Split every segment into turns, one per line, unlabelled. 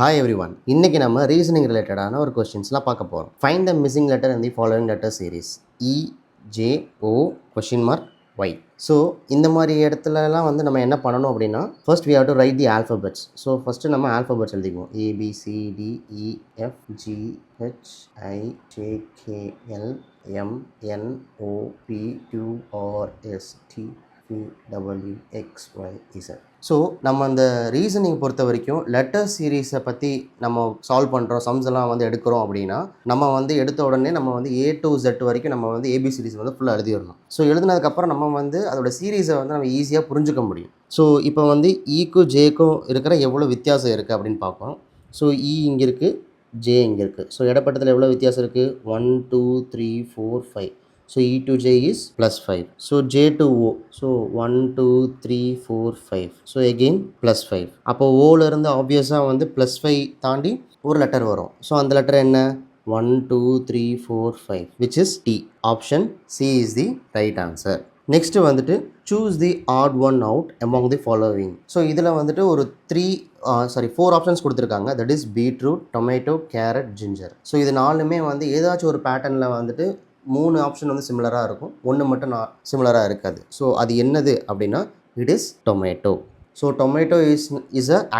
Hi everyone. இன்னைக்கு நம்ம reasoning ரிலேட்டடான ஒரு கொஸ்டின்ஸ்லாம் பார்க்க போகிறோம். Find the missing letter in the following letter series E J O question mark Y. So இந்த மாதிரி இடத்துலலாம் வந்து நம்ம என்ன பண்ணணும் அப்படின்னா first we have to write the alphabets. So first நம்ம ஆல்ஃபபெட்ஸ் எழுதிக்குவோம். ABCDEFGHIJKLMNOPQRSTUVWXYZ. ஸோ நம்ம அந்த ரீசனிங் பொறுத்த வரைக்கும் லெட்டர் சீரீஸை பற்றி நம்ம சால்வ் பண்ணுறோம், சம்ஸ் எல்லாம் வந்து எடுக்கிறோம் அப்படின்னா நம்ம வந்து எடுத்த உடனே நம்ம வந்து A to Z வரைக்கும் நம்ம வந்து ஏபிசிடிஸ் வந்து ஃபுல்லாக எழுதிடணும். ஸோ எழுதினதுக்கப்புறம் நம்ம வந்து அதோட சீரீஸை வந்து நம்ம ஈஸியாக புரிஞ்சுக்க முடியும். ஸோ இப்போ வந்து ஈக்கும் ஜேக்கும் இருக்கிற எவ்வளோ வித்தியாசம் இருக்குது அப்படின்னு பார்ப்போம். ஸோ இ இங்கே இருக்குது, ஜே இங்கே இருக்குது. ஸோ இடப்பட்டத்தில் எவ்வளோ வித்தியாசம் இருக்குது? 1 2 3 4 5. So E to J is +5. So J to O. So 1 2 3 4 5. So again +5. அப்போ ஓல இருந்து ஆப்வியஸாக வந்து +5 தாண்டி ஒரு லெட்டர் வரும். ஸோ அந்த லெட்டர் என்ன? 1 2 3 4 5 which is T. Option C is the right answer. Next வந்துட்டு choose the odd one out among the following. So இதில் வந்துட்டு ஒரு 4 ஆப்ஷன்ஸ் கொடுத்துருக்காங்க. That is beetroot, tomato, carrot, ginger. So இது நாலுமே வந்து ஏதாச்சும் ஒரு பேட்டர்னில் வந்துட்டு 3 ஆப்ஷன் வந்து சிமிலராக இருக்கும், 1 மட்டும் சிமிலராக இருக்காது. ஸோ அது என்னது அப்படின்னா it is tomato. So tomato is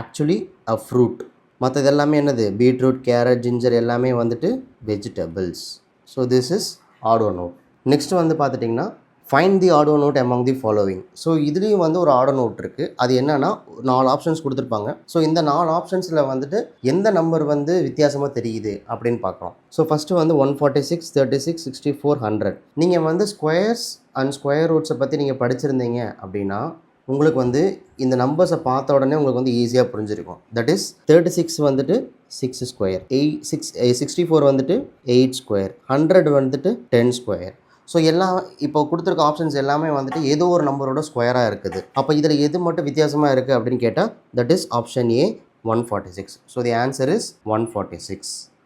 actually a fruit. மற்றது எல்லாமே என்னது? பீட்ரூட், கேரட், ஜிஞ்சர் எல்லாமே வந்துட்டு vegetables. So this is odd one out. Next வந்து பார்த்துட்டிங்கன்னா find the odd one out among the following. So இதுலேயும் வந்து ஒரு ஆட் ஒன் அவுட் இருக்குது. அது என்னன்னா 4 ஆப்ஷன்ஸ் கொடுத்துருப்பாங்க. ஸோ இந்த 4 ஆப்ஷன்ஸில் வந்துட்டு எந்த நம்பர் வந்து வித்தியாசமாக தெரியுது அப்படின்னு பார்க்கலாம். ஸோ ஃபஸ்ட்டு வந்து 146, 36, 64, 100. நீங்கள் வந்து ஸ்கொயர்ஸ் அண்ட் ஸ்கொயர் ரூட்ஸை பற்றி நீங்கள் படிச்சிருந்தீங்க அப்படின்னா உங்களுக்கு வந்து இந்த நம்பர்ஸை பார்த்த உடனே உங்களுக்கு வந்து ஈஸியாக புரிஞ்சிருக்கும். தட் இஸ் 36 வந்துட்டு 6 ஸ்கொயர், 64 வந்துட்டு 8 ஸ்கொயர், 100 வந்துட்டு 10 ஸ்கொயர். ஸோ எல்லாம் இப்போ கொடுத்துருக்க ஆப்ஷன்ஸ் எல்லாமே வந்துட்டு ஏதோ ஒரு நம்பரோட ஸ்கொயராக இருக்குது. அப்போ இதில் எது மட்டும் வித்தியாசமாக இருக்குது அப்படின்னு கேட்டால் that is option A 146. So the answer is 146.